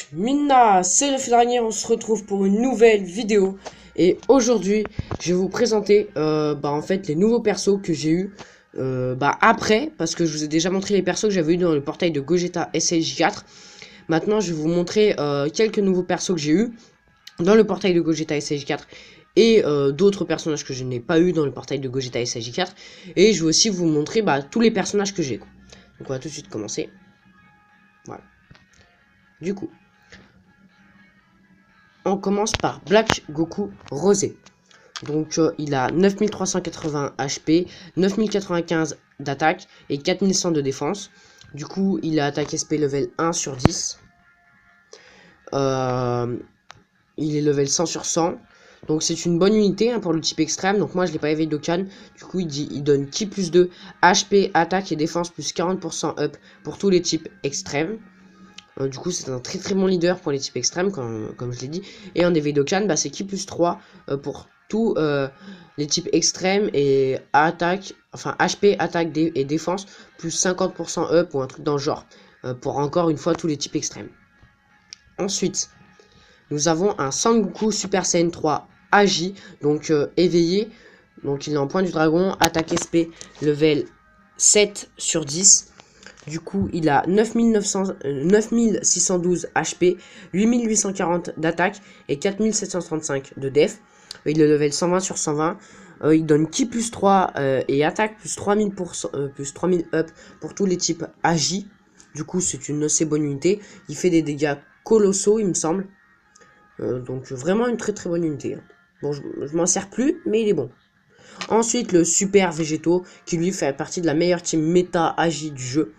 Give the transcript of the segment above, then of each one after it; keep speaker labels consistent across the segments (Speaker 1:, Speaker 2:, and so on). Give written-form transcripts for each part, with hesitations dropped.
Speaker 1: Wesh, Minna, c'est le dernier, on se retrouve pour une nouvelle vidéo. Et aujourd'hui, je vais vous présenter en fait les nouveaux persos que j'ai eu après, parce que je vous ai déjà montré les persos que j'avais eu dans le portail de Gogeta SSJ4. Maintenant, je vais vous montrer quelques nouveaux persos que j'ai eu dans le portail de Gogeta SSJ4 et d'autres personnages que je n'ai pas eu dans le portail de Gogeta SSJ4. Et je vais aussi vous montrer tous les personnages que j'ai. Donc on va tout de suite commencer. Voilà. Du coup, on commence par Black Goku Rosé. Donc il a 9380 HP, 9095 d'attaque et 4100 de défense. Du coup, il a attaque SP level 1 sur 10. Il est level 100 sur 100. Donc c'est une bonne unité pour le type extrême. Donc moi je l'ai pas éveillé d'Okan. Du coup il donne ki plus 2, HP, attaque et défense plus 40% up pour tous les types extrêmes. Du coup c'est un très très bon leader pour les types extrêmes comme je l'ai dit. Et en éveil d'Okan c'est ki plus 3 pour tous les types extrêmes et attaque, enfin HP, attaque et défense plus 50% up ou un truc dans le genre. Pour encore une fois tous les types extrêmes. Ensuite, nous avons un Sangoku Super Saiyan 3 Agi, donc éveillé. Donc il est en point du dragon, attaque SP level 7 sur 10. Du coup, il a 9612 HP, 8840 d'attaque et 4735 de def. Il est level 120 sur 120. Il donne ki plus 3 et attaque plus 3000 up pour tous les types Agi. Du coup, c'est une assez bonne unité. Il fait des dégâts colossaux, il me semble. Donc vraiment une très très bonne unité. Bon, je m'en sers plus, mais il est bon. Ensuite, le Super Végétaux, qui lui fait partie de la meilleure team méta Agi du jeu.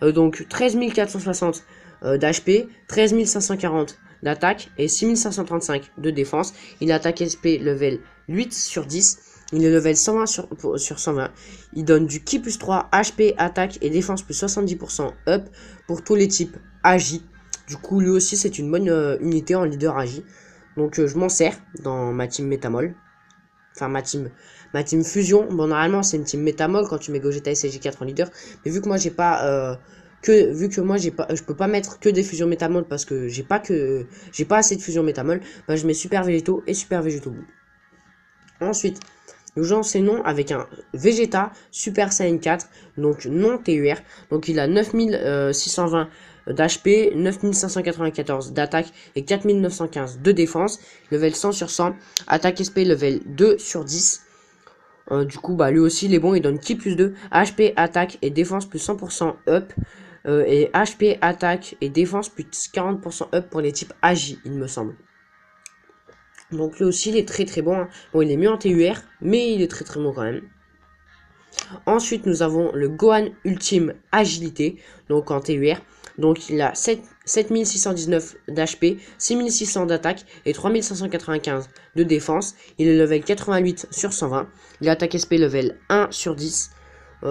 Speaker 1: Donc 13460 d'HP, 13540 d'attaque et 6535 de défense. Il attaque SP level 8 sur 10. Il est level 120 sur 120. Il donne du ki plus 3, HP, attaque et défense plus 70% up pour tous les types Agi. Du coup, lui aussi, c'est une bonne unité en leader Agi. Donc, je m'en sers dans ma team Métamol. Enfin, ma team Fusion. Bon, normalement, c'est une team Métamol quand tu mets Gogeta SSJ4 en leader. Mais vu que moi, j'ai pas... je peux pas mettre que des fusions Métamol parce que j'ai pas assez de fusions Métamol. Je mets Super Végétaux et Super Végétaux Blue. Ensuite, nous enchaînons avec un Vegeta Super Saiyan 4, donc non TUR. Donc il a 9620 d'HP, 9594 d'attaque et 4915 de défense. Level 100 sur 100. Attaque SP level 2 sur 10. Du coup, lui aussi il est bon, il donne ki plus 2, HP, attaque et défense plus 100% up. Et HP, attaque et défense plus 40% up pour les types Agi, il me semble. Donc lui aussi il est très très bon. Hein. Bon, il est mieux en TUR, mais il est très très bon quand même. Ensuite nous avons le Gohan Ultime Agilité, donc en TUR. Donc il a 7619 d'HP, 6600 d'attaque et 3595 de défense. Il est level 88 sur 120. Il attaque SP level 1 sur 10.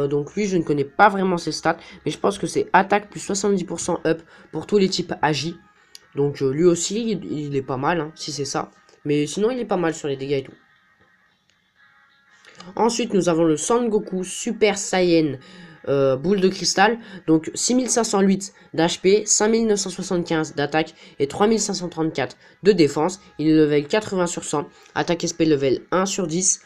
Speaker 1: Donc lui je ne connais pas vraiment ses stats, mais je pense que c'est attaque plus 70% up pour tous les types Agi. Donc lui aussi il est pas mal, hein, si c'est ça. Mais sinon, il est pas mal sur les dégâts et tout. Ensuite, nous avons le Sangoku Super Saiyan Boule de Cristal. Donc, 6508 d'HP, 5975 d'attaque et 3534 de défense. Il est level 80 sur 100. Attaque SP level 1 sur 10.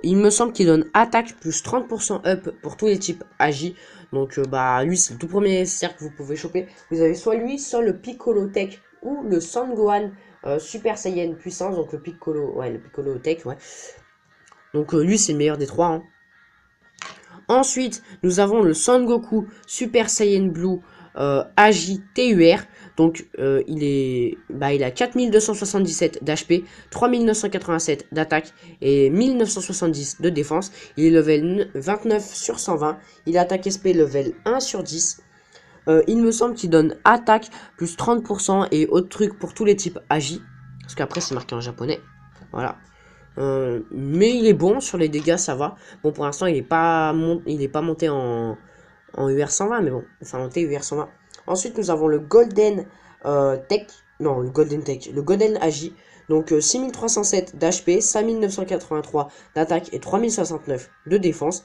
Speaker 1: Il me semble qu'il donne attaque plus 30% up pour tous les types Agi. Donc, lui, c'est le tout premier cercle que vous pouvez choper. Vous avez soit lui, soit le Piccolo Tech ou le Sangohan Super Saiyan puissance, donc le Piccolo Tech, ouais. Donc lui c'est le meilleur des trois. Hein. Ensuite, nous avons le Son Goku Super Saiyan Blue Agi TUR. Donc il a 4277 d'HP, 3987 d'attaque et 1970 de défense. Il est level 29 sur 120. Il attaque SP level 1 sur 10. Il me semble qu'il donne attaque plus 30% et autres trucs pour tous les types Agi. Parce qu'après c'est marqué en japonais. Voilà. Mais il est bon sur les dégâts, ça va. Bon, pour l'instant il est pas monté en UR 120, mais bon, enfin monté UR 120. Ensuite nous avons le Golden Tech. Non, le Golden Tech. Le Golden Agi. Donc 6307 d'HP, 5983 d'attaque et 3069 de défense.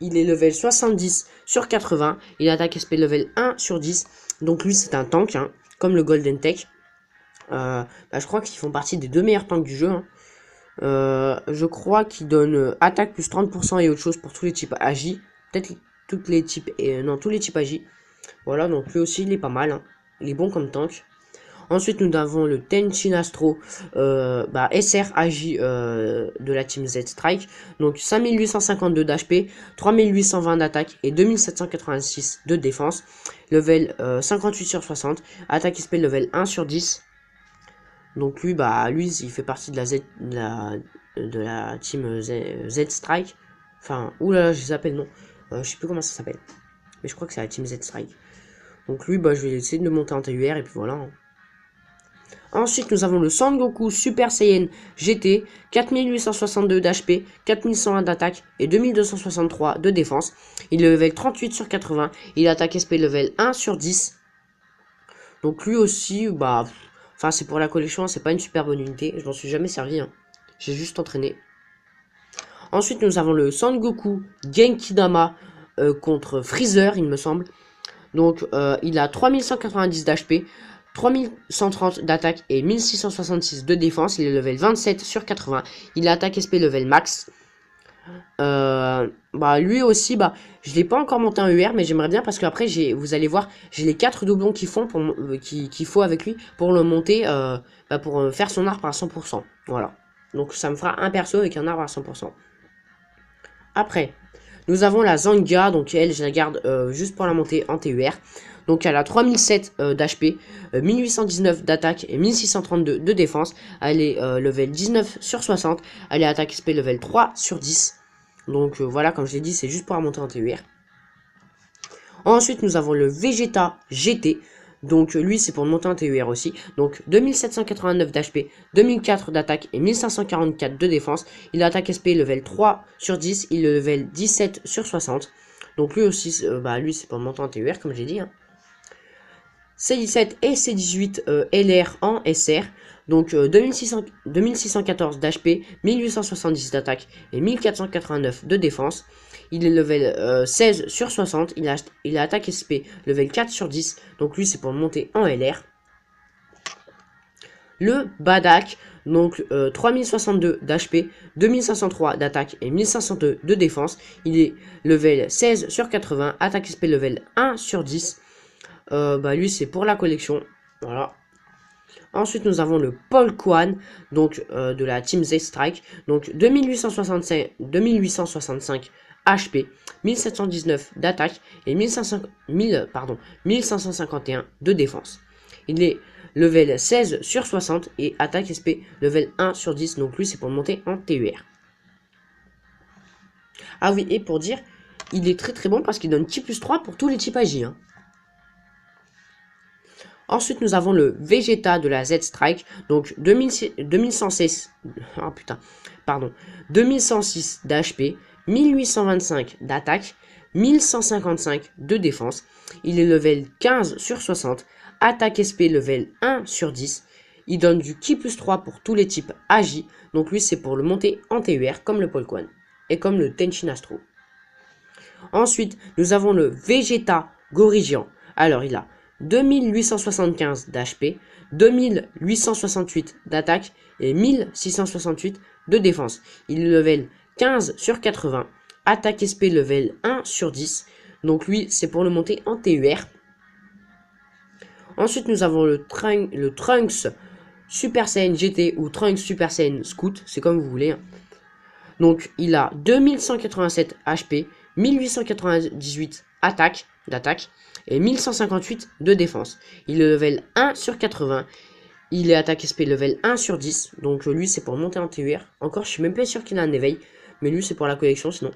Speaker 1: Il est level 70 sur 80. Il attaque SP level 1 sur 10. Donc lui c'est un tank. Hein. comme le Golden Tech. Je crois qu'ils font partie des 2 meilleurs tanks du jeu. Hein. Je crois qu'ils donnent attaque plus 30% et autre chose pour tous les types AJ. Peut-être toutes les types non, tous les types AJ. Voilà, donc lui aussi il est pas mal. Hein. Il est bon comme tank. Ensuite nous avons le Tenchin Astro SR AJ de la team Z Strike. Donc 5852 d'HP, 3820 d'attaque et 2786 de défense. Level 58 sur 60. Attaque SP level 1 sur 10. Donc lui, il fait partie de la team Z Strike. Enfin, oulala, je les appelle non. Je sais plus comment ça s'appelle. Mais je crois que c'est la team Z Strike. Donc lui, je vais essayer de le monter en TUR et puis voilà. Hein. Ensuite, nous avons le Son Goku Super Saiyan GT, 4862 d'HP, 4101 d'attaque et 2263 de défense. Il est level 38 sur 80. Il attaque SP level 1 sur 10. Donc lui aussi, enfin, c'est pour la collection, c'est pas une super bonne unité. Je m'en suis jamais servi. Hein. J'ai juste entraîné. Ensuite, nous avons le Son Goku Genkidama contre Freezer, il me semble. Donc, il a 3190 d'HP, 3130 d'attaque et 1666 de défense. Il est level 27 sur 80. Il a attaque SP level max. Lui aussi, je l'ai pas encore monté en UR, mais j'aimerais bien parce qu'après, vous allez voir, j'ai les 4 doublons qu'il faut avec lui pour le monter, pour faire son arbre à 100%. Voilà. Donc ça me fera un perso avec un arbre à 100%. Après, nous avons la Zanga, donc elle, je la garde juste pour la monter en TUR. Donc elle a 3007 d'HP, 1819 d'attaque et 1632 de défense. Elle est level 19 sur 60. Elle est attaque SP level 3 sur 10. Donc voilà, comme je l'ai dit, c'est juste pour la monter en TUR. Ensuite, nous avons le Vegeta GT. Donc lui, c'est pour le monter en TUR aussi. Donc 2789 d'HP, 2004 d'attaque et 1544 de défense. Il a attaque SP level 3 sur 10. Il est level 17 sur 60. Donc lui aussi, lui, c'est pour le monter en TUR, comme j'ai dit. Hein. C17 et C18 LR en SR. Donc 2614 d'HP, 1870 d'attaque et 1489 de défense. Il est level 16 sur 60. Il a attaque SP level 4 sur 10. Donc lui c'est pour monter en LR. Le Badak, donc 3062 d'HP, 2503 d'attaque et 1502 de défense. Il est level 16 sur 80. Attaque SP level 1 sur 10. Lui c'est pour la collection. Voilà. Ensuite nous avons le Polquan, donc de la team Z Strike, donc 2865 HP, 1719 d'attaque et 1551 de défense. Il est level 16 sur 60 et attaque SP level 1 sur 10, donc lui c'est pour monter en TUR. Ah oui, et pour dire, il est très très bon parce qu'il donne type plus 3 pour tous les types AJ. Hein. Ensuite, nous avons le Vegeta de la Z Strike, donc 2106 d'HP, 1825 d'attaque, 1155 de défense. Il est level 15 sur 60, attaque SP level 1 sur 10. Il donne du Ki plus 3 pour tous les types AJ, donc lui c'est pour le monter en TUR comme le Polquan et comme le Tenchin Astro. Ensuite, nous avons le Vegeta Gorigian. Alors, il a 2875 d'HP, 2868 d'attaque et 1668 de défense. Il est level 15 sur 80, attaque SP level 1 sur 10. Donc lui, c'est pour le monter en TUR. Ensuite, nous avons le Trunks Super Saiyan GT ou Trunks Super Saiyan Scout, c'est comme vous voulez. Hein. Donc, il a 2187 HP, 1898 d'attaque et 1158 de défense. Il est level 1 sur 80. Il est attaque SP level 1 sur 10. Donc lui c'est pour monter en TUR. Encore je suis même pas sûr qu'il a un éveil. Mais lui c'est pour la collection sinon.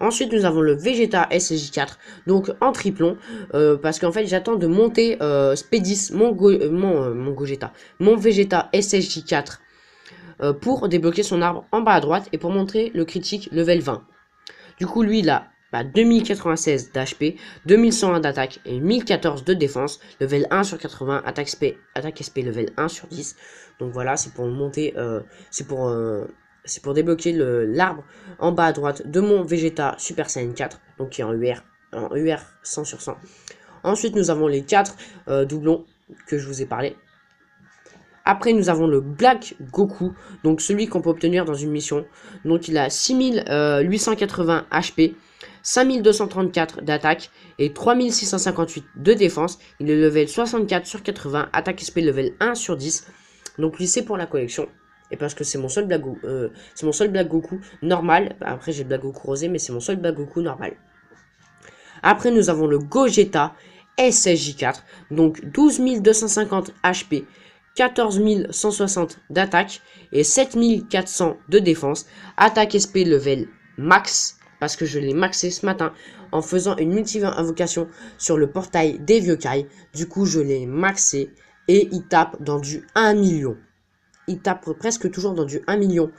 Speaker 1: Ensuite nous avons le Vegeta SSJ4. Donc en triplon. Parce qu'en fait j'attends de monter Spedis mon Vegeta SSJ4. Pour débloquer son arbre en bas à droite. Et pour montrer le critique level 20. Du coup lui il a 2096 d'HP, 2101 d'attaque et 1014 de défense, level 1 sur 80, attaque SP level 1 sur 10. Donc voilà, c'est pour monter, c'est pour débloquer l'arbre en bas à droite de mon Vegeta Super Saiyan 4, donc qui est en UR 100 sur 100. Ensuite, nous avons les 4 doublons que je vous ai parlé. Après, nous avons le Black Goku, donc celui qu'on peut obtenir dans une mission. Donc, il a 6880 HP, 5234 d'attaque et 3658 de défense. Il est level 64 sur 80, attaque SP level 1 sur 10. Donc, lui, c'est pour la collection. Et parce que c'est mon seul Black Goku normal. Après, j'ai le Black Goku rosé, mais c'est mon seul Black Goku normal. Après, nous avons le Gogeta SSJ4, donc 12250 HP, 14160 d'attaque et 7400 de défense. Attaque SP level max, parce que je l'ai maxé ce matin en faisant une multi-invocation sur le portail des vieux Kai. Du coup, je l'ai maxé et il tape dans du 1 million. Il tape presque toujours dans du 1 million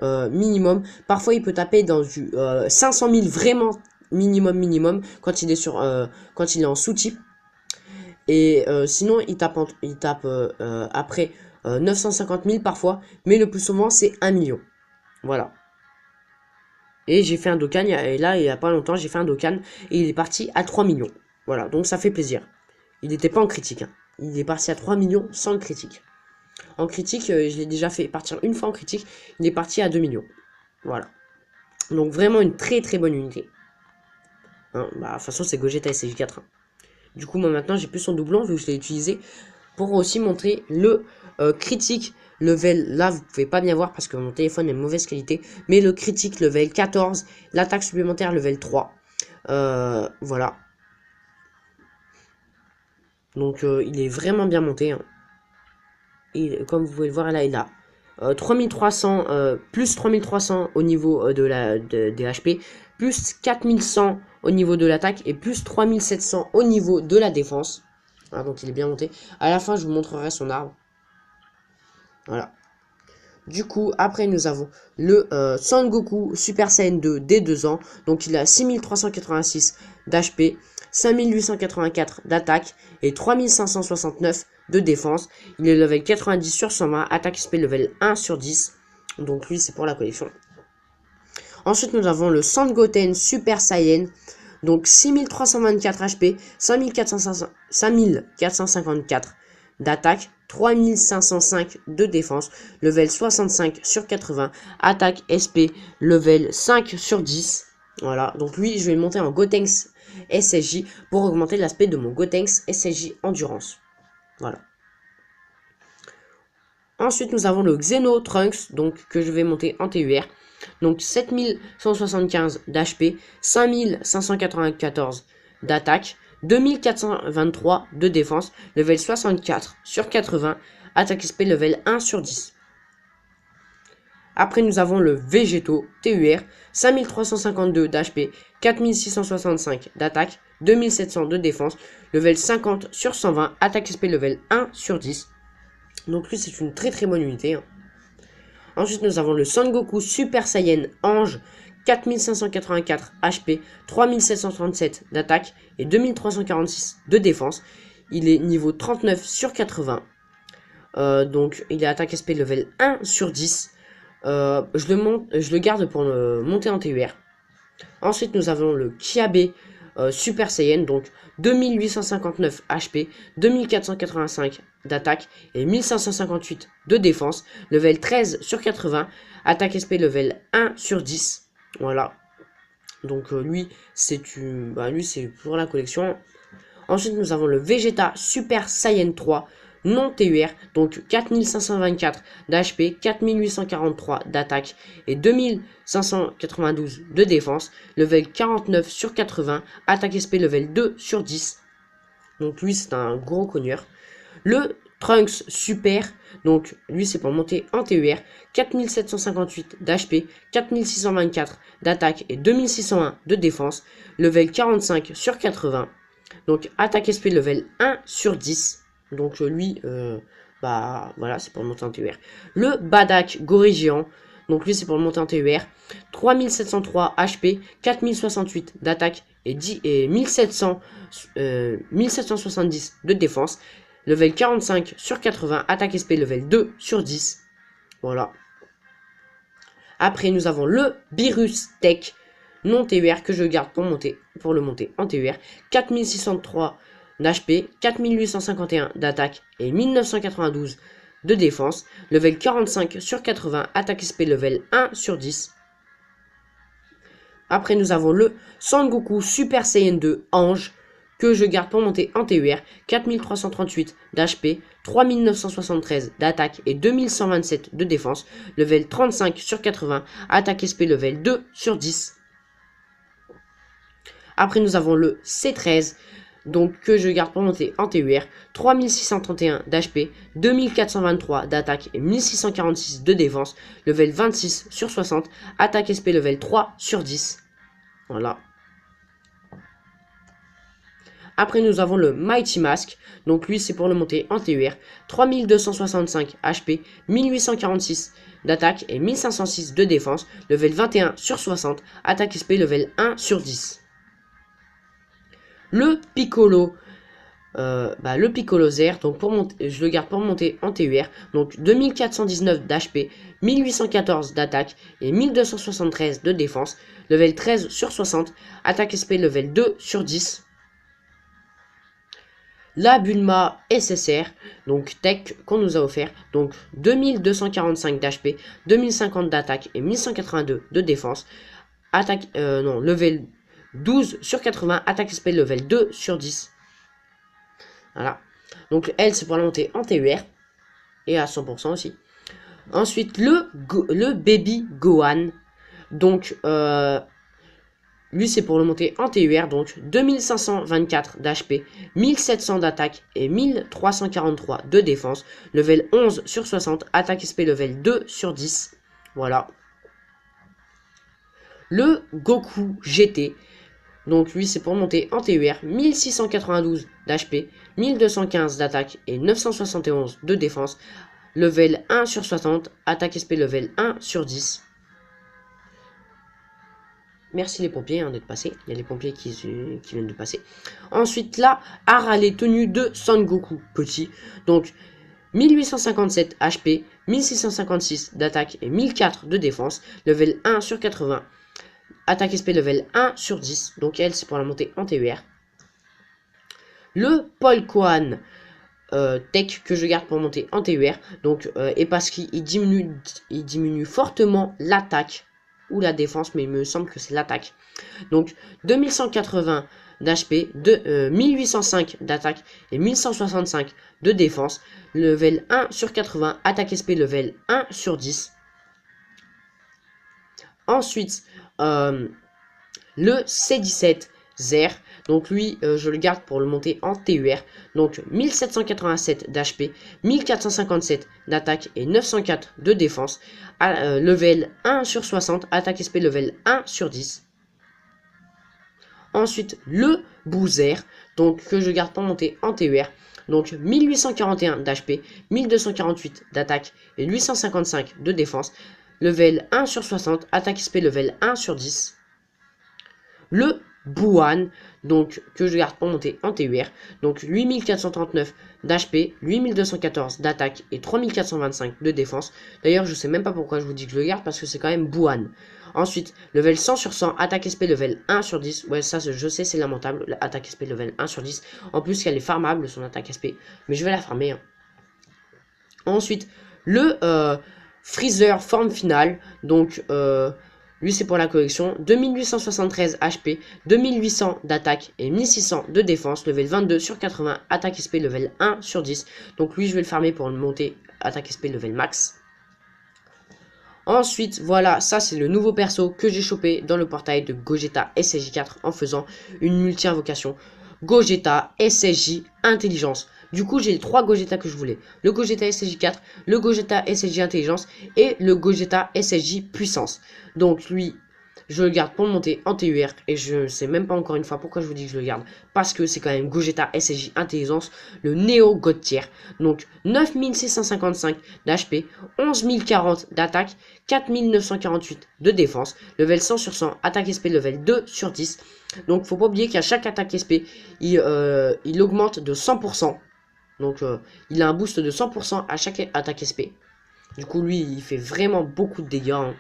Speaker 1: minimum. Parfois, il peut taper dans du 500 000 vraiment minimum quand il est quand il est en sous-type. Et sinon, il tape après 950 000 parfois, mais le plus souvent, c'est 1 million. Voilà. Et j'ai fait un Dokkan, et là, il n'y a pas longtemps, j'ai fait un Dokkan, et il est parti à 3 millions. Voilà, donc ça fait plaisir. Il n'était pas en critique, hein. Il est parti à 3 millions sans le critique. En critique, je l'ai déjà fait partir une fois en critique, il est parti à 2 millions. Voilà. Donc vraiment une très très bonne unité. Hein, bah, de toute façon, c'est Gogeta SSJ4. Hein. Du coup, moi maintenant, j'ai plus son doublon vu que je l'ai utilisé pour aussi montrer le critique level. Là, vous pouvez pas bien voir parce que mon téléphone est de mauvaise qualité. Mais le critique level 14, l'attaque supplémentaire level 3. Voilà. Donc, il est vraiment bien monté. Hein. Et comme vous pouvez le voir, là, il a 3300, plus 3300 au niveau des HP, plus 4100 au niveau de l'attaque et plus 3700 au niveau de la défense. Voilà, donc il est bien monté. À la fin, je vous montrerai son arbre. Voilà. Du coup, après, nous avons le Son Goku Super Saiyan 2 dès 2 ans. Donc, il a 6386 d'HP, 5884 d'attaque et 3569 de défense. Il est level 90 sur 120, attaque SP level 1 sur 10. Donc, lui, c'est pour la collection. Ensuite, nous avons le Sangoten Super Saiyan. Donc, 6324 HP, 5454 d'attaque, 3505 de défense, level 65 sur 80, attaque SP, level 5 sur 10. Voilà, donc lui, je vais le monter en Gotenks SSJ pour augmenter l'aspect de mon Gotenks SSJ Endurance. Voilà. Ensuite, nous avons le Xeno Trunks, donc que je vais monter en TUR. Donc 7175 d'HP, 5594 d'attaque, 2423 de défense, level 64 sur 80, attaque SP level 1 sur 10. Après nous avons le Végéto TUR, 5352 d'HP, 4665 d'attaque, 2700 de défense, level 50 sur 120, attaque SP level 1 sur 10. Donc lui c'est une très très bonne unité. Hein. Ensuite, nous avons le Son Goku Super Saiyan Ange, 4584 HP, 3737 d'attaque et 2346 de défense. Il est niveau 39 sur 80. Donc, il est attaque SP level 1 sur 10. Je le garde pour le monter en TUR. Ensuite, nous avons le Kiabe Super Saiyan, donc 2859 HP, 2485 d'attaque et 1558 de défense, level 13 sur 80, attaque SP level 1 sur 10. Voilà. Donc lui, c'est pour la collection. Ensuite, nous avons le Vegeta Super Saiyan 3 non TUR, donc 4524 d'HP, 4843 d'attaque et 2592 de défense, level 49 sur 80, attaque SP level 2 sur 10. Donc lui c'est un gros cogneur. Le Trunks Super, donc lui c'est pour monter en TUR, 4758 d'HP, 4624 d'attaque et 2601 de défense, level 45 sur 80. Donc attaque SP level 1 sur 10. Donc lui, bah voilà, c'est pour monter en TUR. Le Badak Gorégéant, donc lui c'est pour monter en TUR. 3703 HP, 4068 d'attaque et 1770 de défense. Level 45 sur 80, attaque SP level 2 sur 10. Voilà. Après nous avons le Beerus Tech non TUR que je garde pour le monter en TUR. 4603 d'HP, 4851 d'attaque et 1992 de défense. Level 45 sur 80, attaque SP level 1 sur 10. Après, nous avons le Sangoku Super Saiyan 2 Ange, que je garde pour monter en TUR, 4338 d'HP, 3973 d'attaque et 2127 de défense, level 35 sur 80, attaque SP level 2 sur 10. Après, nous avons le C13, donc que je garde pour monter en TUR, 3631 d'HP, 2423 d'attaque et 1646 de défense, level 26 sur 60, attaque SP level 3 sur 10. Voilà. Après, nous avons le Mighty Mask. Donc, lui, c'est pour le monter en TUR. 3265 HP, 1846 d'attaque et 1506 de défense. Level 21 sur 60. Attaque SP level 1 sur 10. Le Piccolo. Le Piccolo Zer. Donc, je le garde pour monter en TUR. Donc, 2419 d'HP, 1814 d'attaque et 1273 de défense. Level 13 sur 60. Attaque SP level 2 sur 10. La Bulma SSR, donc tech qu'on nous a offert, donc 2245 d'HP, 2050 d'attaque et 1182 de défense. Level 12 sur 80, attaque SP level 2 sur 10. Voilà. Donc elle, c'est pour la montée en TUR et à 100% aussi. Ensuite, le Baby Gohan. Donc, lui, c'est pour le monter en TUR, donc 2524 d'HP, 1700 d'attaque et 1343 de défense. Level 11 sur 60, attaque SP level 2 sur 10. Voilà. Le Goku GT. Donc lui, c'est pour monter en TUR, 1692 d'HP, 1215 d'attaque et 971 de défense. Level 1 sur 60, attaque SP level 1 sur 10. Merci les pompiers d'être passés. Il y a les pompiers qui viennent de passer. Ensuite, là, Harale tenue de Son Goku petit. Donc, 1857 HP, 1656 d'attaque et 1004 de défense. Level 1 sur 80. Attaque SP level 1 sur 10. Donc, elle, c'est pour la montée en TUR. Le Paul Kohan tech que je garde pour monter en TUR. Donc, et parce qu'il diminue fortement l'attaque ou la défense, mais il me semble que c'est l'attaque. Donc 2180 d'HP, 1805 d'attaque et 1165 de défense. Level 1 sur 80, attaque SP level 1 sur 10. Ensuite, le C17 Zer. Donc lui, je le garde pour le monter en TUR. Donc 1787 d'HP, 1457 d'attaque et 904 de défense. Level 1 sur 60, attaque SP level 1 sur 10. Ensuite, le Boozer, donc que je garde pour monter en TUR. Donc 1841 d'HP, 1248 d'attaque et 855 de défense. Level 1 sur 60, attaque SP level 1 sur 10. Le Buan, donc que je garde pour monter en TUR. Donc 8439 d'HP, 8214 d'attaque et 3425 de défense. D'ailleurs, je sais même pas pourquoi je vous dis que je le garde parce que c'est quand même Buan. Ensuite, level 100 sur 100, attaque SP level 1 sur 10. Ouais, ça je sais, c'est lamentable. Attaque SP level 1 sur 10. En plus, elle est farmable son attaque SP. Mais je vais la farmer. Hein. Ensuite, le Freezer forme finale. Donc, lui, c'est pour la collection. 2873 HP, 2800 d'attaque et 1600 de défense. Level 22 sur 80. Attaque SP level 1 sur 10. Donc, lui, je vais le farmer pour le monter. Attaque SP level max. Ensuite, voilà, ça c'est le nouveau perso que j'ai chopé dans le portail de Gogeta SSJ4 en faisant une multi-invocation. Gogeta SSJ Intelligence. Du coup, j'ai les 3 Gogeta que je voulais. Le Gogeta SSJ4, le Gogeta SSJ Intelligence et le Gogeta SSJ Puissance. Donc lui, je le garde pour le monter en TUR. Et je sais même pas encore une fois pourquoi je vous dis que je le garde. Parce que c'est quand même Gogeta SSJ Intelligence, le Néo God Tier. Donc 9655 d'HP, 11040 d'attaque, 4948 de défense. Level 100 sur 100, attaque SP level 2 sur 10. Donc faut pas oublier qu'à chaque attaque SP, il augmente de 100%. Donc il a un boost de 100% à chaque attaque SP. Du coup lui il fait vraiment beaucoup de dégâts. Hein.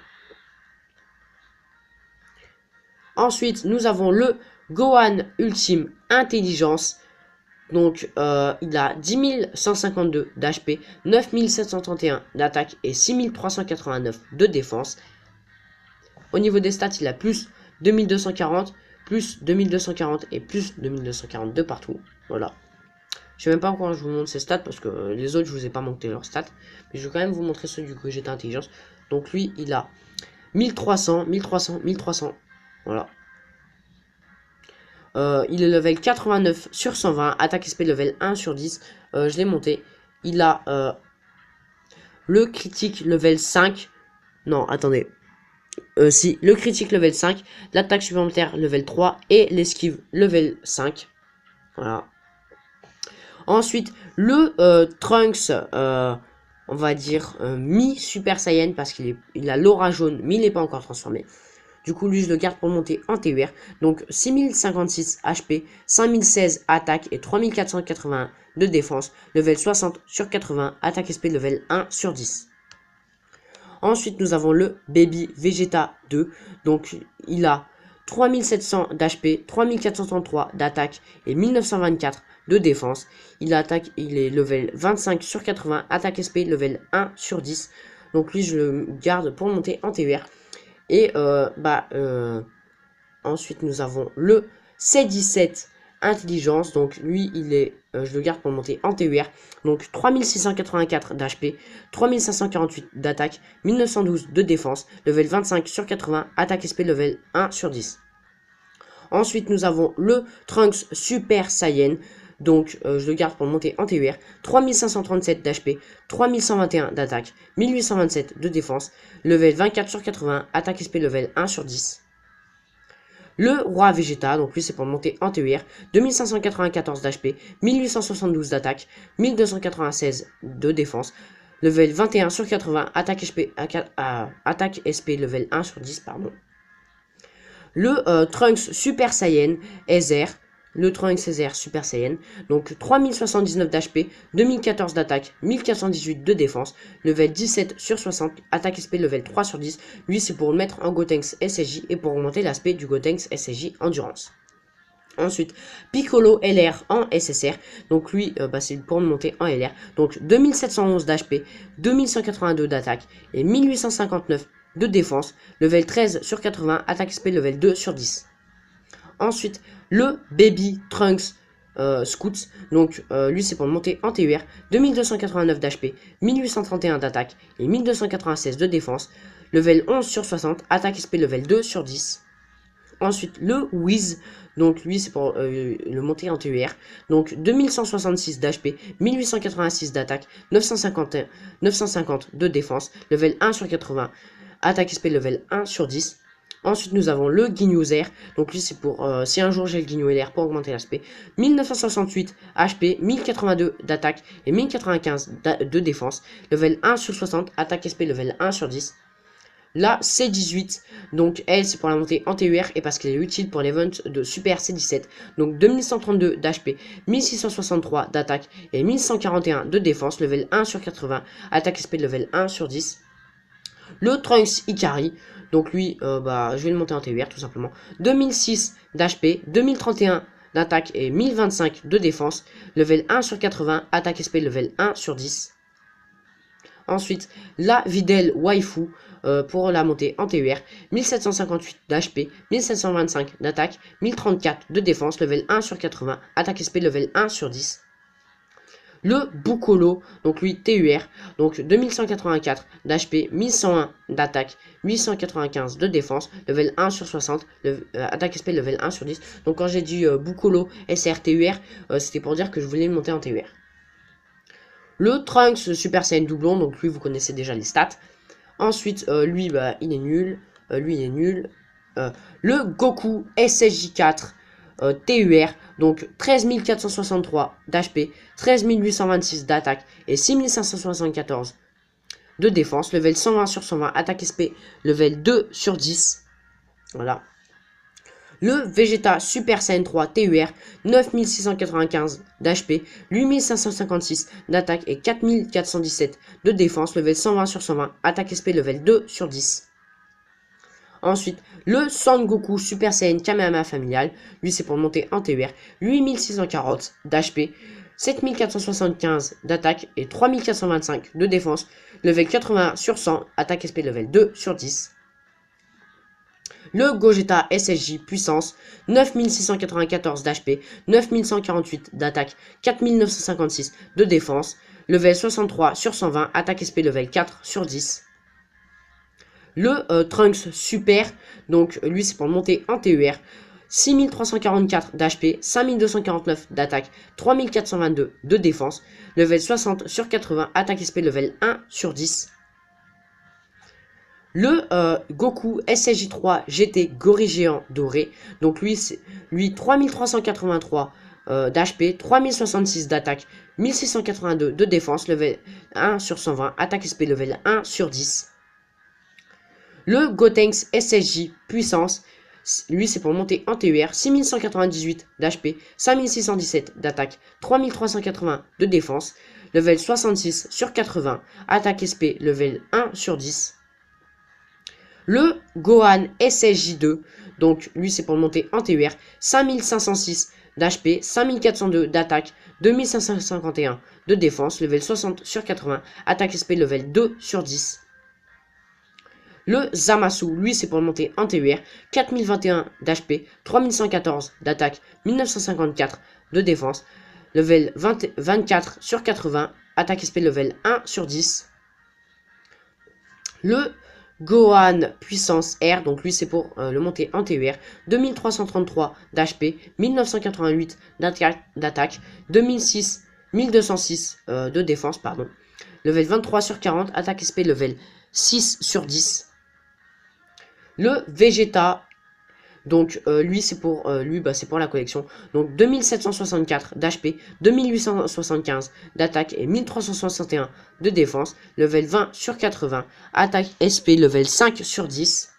Speaker 1: Ensuite nous avons le Gohan Ultime Intelligence. Donc, il a 10 152 d'HP, 9731 d'attaque et 6389 de défense. Au niveau des stats, il a plus 2240, plus 2240 et plus 2242 partout. Voilà. Je sais même pas pourquoi je vous montre ces stats parce que les autres, je vous ai pas montré leurs stats. Mais je vais quand même vous montrer ceux du Gogeta Intelligence. Donc, lui, il a 1300, 1300, 1300. Voilà. Il est level 89 sur 120, attaque SP level 1 sur 10. Je l'ai monté. Il a le critique level 5. Non, attendez. Si, le critique level 5, l'attaque supplémentaire level 3 et l'esquive level 5. Voilà. Ensuite, le Trunks, on va dire mi-Super Saiyan parce qu'il a l'aura jaune, mais il n'est pas encore transformé. Du coup, lui, je le garde pour monter en TUR. Donc, 6056 HP, 5016 attaque et 3481 de défense. Level 60 sur 80, attaque SP level 1 sur 10. Ensuite, nous avons le Baby Vegeta 2. Donc, il a 3700 d'HP, 3433 d'attaque et 1924 de défense. Il est level 25 sur 80, attaque SP level 1 sur 10. Donc, lui, je le garde pour monter en TUR. Et ensuite, nous avons le C17 Intelligence. Donc, lui, je le garde pour monter en TUR. Donc, 3684 d'HP, 3548 d'attaque, 1912 de défense, level 25 sur 80, attaque SP level 1 sur 10. Ensuite, nous avons le Trunks Super Saiyan. Donc, je le garde pour monter en TUR. 3537 d'HP, 3121 d'attaque, 1827 de défense, level 24 sur 80, attaque SP level 1 sur 10. Le Roi Vegeta, donc lui c'est pour monter en TUR, 2594 d'HP, 1872 d'attaque, 1296 de défense, level 21 sur 80, attaque SP level 1 sur 10, pardon. Le Trunks Super Saiyan Ezer, le Trunks Ezer Super Saiyan, donc 3079 d'HP, 2014 d'attaque, 1418 de défense, level 17 sur 60, attaque SP level 3 sur 10. Lui c'est pour le mettre en Gotenks SSJ et pour augmenter l'aspect du Gotenks SSJ Endurance. Ensuite, Piccolo LR en SSR, donc lui c'est pour le monter en LR, donc 2711 d'HP, 2182 d'attaque et 1859 de défense, level 13 sur 80, attaque SP level 2 sur 10. Ensuite, le Baby Trunks Scouts, donc lui c'est pour monter en TUR, 2289 d'HP, 1831 d'attaque et 1296 de défense, level 11 sur 60, attaque SP level 2 sur 10. Ensuite, le Wiz, donc lui c'est pour le monter en TUR, donc 2166 d'HP, 1886 d'attaque, 950 de défense, level 1 sur 80, attaque SP level 1 sur 10. Ensuite, nous avons le Guignouzer. Donc, lui, c'est pour si un jour j'ai le Guignou LR pour augmenter l'aspect. 1968 HP, 1082 d'attaque et 1095 de défense. Level 1 sur 60, attaque SP level 1 sur 10. Là, C18. Donc, elle, c'est pour la montée en TUR et parce qu'elle est utile pour l'event de Super C17. Donc, 2132 d'HP, 1663 d'attaque et 1141 de défense. Level 1 sur 80, attaque SP level 1 sur 10. Le Trunks Ikari, donc lui, je vais le monter en TUR tout simplement. 2006 d'HP, 2031 d'attaque et 1025 de défense. Level 1 sur 80, attaque SP level 1 sur 10. Ensuite, la Videl Waifu pour la montée en TUR. 1758 d'HP, 1725 d'attaque, 1034 de défense. Level 1 sur 80, attaque SP level 1 sur 10. Le Bukolo, donc lui TUR, donc 2184 d'HP, 1101 d'attaque, 895 de défense, level 1 sur 60, attaque SP level 1 sur 10. Donc quand j'ai dit Bukolo SR TUR, c'était pour dire que je voulais le monter en TUR. Le Trunks Super Saiyan doublon, donc lui vous connaissez déjà les stats. Ensuite, lui il est nul, lui il est nul. Le Goku SSJ4 TUR, donc 13 463 d'HP, 13 826 d'attaque et 6574 de défense, level 120 sur 120, attaque SP, level 2 sur 10. Voilà. Le Vegeta Super Saiyan 3 TUR, 9695 d'HP, 8556 d'attaque et 4417 de défense, level 120 sur 120, attaque SP, level 2 sur 10. Ensuite, le Son Goku Super Saiyan Kamehameha familial. Lui, c'est pour monter en TUR. 8640 d'HP, 7475 d'attaque et 3425 de défense. Level 80 sur 100, attaque SP level 2 sur 10. Le Gogeta SSJ puissance, 9694 d'HP, 9148 d'attaque, 4956 de défense. Level 63 sur 120, attaque SP level 4 sur 10. Le Trunks Super, donc lui c'est pour monter en TUR, 6344 d'HP, 5249 d'attaque, 3422 de défense, level 60 sur 80, attaque SP level 1 sur 10. Le Goku SSJ3 GT Gorille Géant Doré, donc lui 3383 d'HP, 3066 d'attaque, 1682 de défense, level 1 sur 120, attaque SP level 1 sur 10. Le Gotenks SSJ puissance, lui c'est pour monter en TUR, 6198 d'HP, 5617 d'attaque, 3380 de défense, level 66 sur 80, attaque SP level 1 sur 10. Le Gohan SSJ2, donc lui c'est pour monter en TUR, 5506 d'HP, 5402 d'attaque, 2551 de défense, level 60 sur 80, attaque SP level 2 sur 10. Le Zamasu, lui c'est pour monter en TUR, 4021 d'HP, 3114 d'attaque, 1954 de défense, level 24 sur 80, attaque SP level 1 sur 10. Le Gohan puissance R, donc lui c'est pour le monter en TUR, 2333 d'HP, 1988 d'attaque, 1206 de défense, pardon. Level 23 sur 40, attaque SP level 6 sur 10. Le Vegeta, donc lui c'est pour c'est pour la collection, donc 2764 d'HP, 2875 d'attaque et 1361 de défense, level 20 sur 80, attaque SP level 5 sur 10.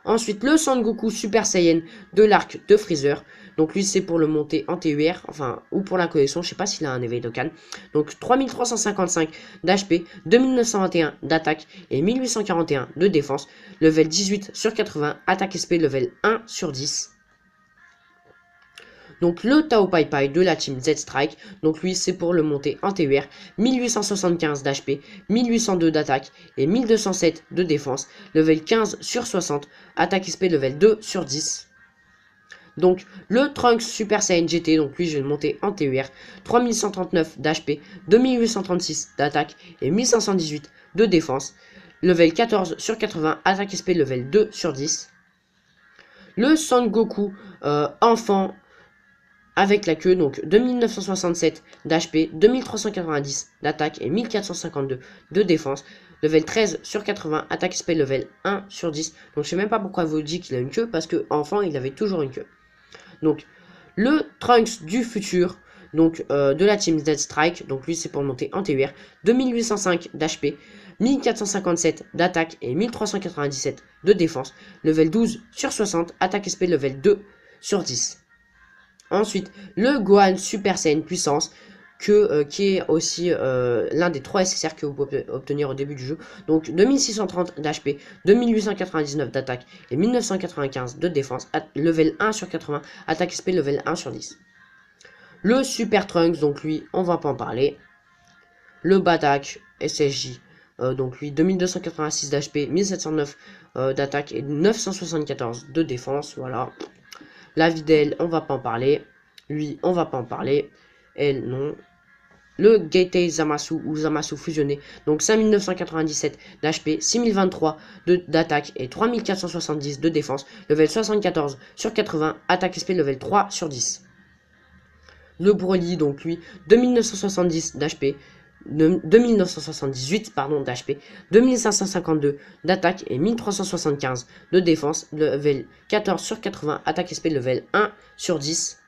Speaker 1: Ensuite le Son Goku Super Saiyan de l'arc de Freezer, donc lui c'est pour le monter en TUR, enfin ou pour la collection, je sais pas s'il a un éveil de Cannes. Donc 3355 d'HP, 2921 d'attaque et 1841 de défense, level 18 sur 80, attaque SP level 1 sur 10. Donc le Tao Pai Pai de la team Z-Strike, donc lui c'est pour le monter en TUR, 1875 d'HP, 1802 d'attaque et 1207 de défense, level 15 sur 60, attaque SP level 2 sur 10. Donc le Trunks Super Saiyan GT, donc lui je vais le monter en TUR, 3139 d'HP, 2836 d'attaque et 1518 de défense, level 14 sur 80, attaque SP level 2 sur 10. Le Son Goku enfant avec la queue, donc 2967 d'HP, 2390 d'attaque et 1452 de défense, level 13 sur 80, attaque SP level 1 sur 10. Donc je sais même pas pourquoi vous dites qu'il a une queue, parce que enfant il avait toujours une queue. Donc le Trunks du futur, donc de la team Z-Strike, donc lui c'est pour monter en TUR, 2805 d'HP, 1457 d'attaque et 1397 de défense, level 12 sur 60, attaque SP level 2 sur 10. Ensuite, le Gohan Super Saiyan puissance, qui est aussi l'un des 3 SSR que vous pouvez obtenir au début du jeu. Donc 2630 d'HP, 2899 d'attaque et 1995 de défense, level 1 sur 80, attaque SP level 1 sur 10. Le Super Trunks, donc lui, on va pas en parler. Le Badak SSJ, donc lui 2286 d'HP, 1709 d'attaque et 974 de défense, voilà. La Videl, on va pas en parler. Lui, on va pas en parler. Elle, non. Le Gatei Zamasu ou Zamasu fusionné. Donc 5997 d'HP, 6023 d'attaque et 3470 de défense. Level 74 sur 80. Attaque SP level 3 sur 10. Le Broly, donc lui, 2970 d'HP. 2978 pardon d'HP, 2552 d'attaque et 1375 de défense, level 14 sur 80, attaque SP level 1 sur 10.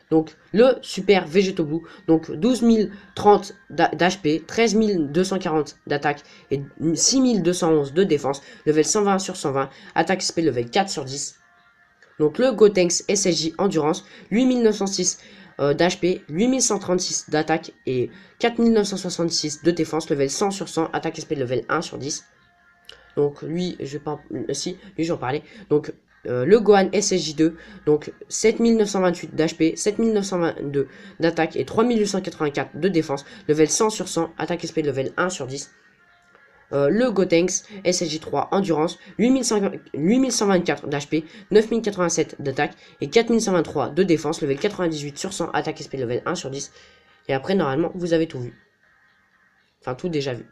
Speaker 1: Donc le Super Vegeto Blue, donc 12030 d'HP, 13240 d'attaque et 6211 de défense, level 120 sur 120, attaque SP level 4 sur 10. Donc le Gotenks SSJ Endurance, 8906 d'HP, 8136 d'attaque et 4966 de défense, level 100 sur 100, attaque SP level 1 sur 10. Donc lui, je vais pas... si, lui j'en parlais. Donc le Gohan SSJ2, donc 7928 d'HP, 7922 d'attaque et 3884 de défense, level 100 sur 100, attaque SP level 1 sur 10. Le Gotenks SSJ3 Endurance, 8124 d'HP, 9087 d'attaque et 4123 de défense, level 98 sur 100, attaque SP level 1 sur 10. Et après, normalement, vous avez tout vu. Enfin, tout déjà vu.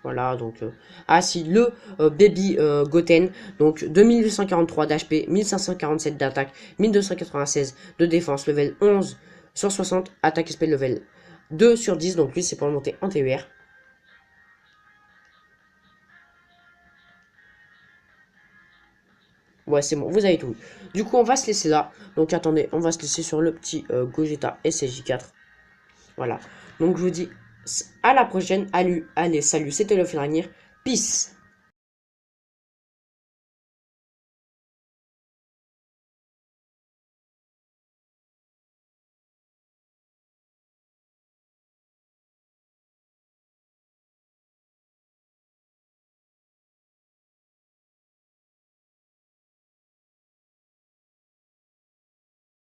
Speaker 1: Voilà, donc... ah si, le Baby Goten, donc 2843 d'HP, 1547 d'attaque, 1296 de défense, level 11 sur 60, attaque SP level 2 sur 10, donc lui c'est pour le monter en TUR. Ouais, c'est bon, vous avez tout. Du coup, on va se laisser là. Donc attendez, on va se laisser sur le petit Gogeta SSJ4. Voilà. Donc je vous dis à la prochaine. Allez, salut, c'était le Féranir. Peace.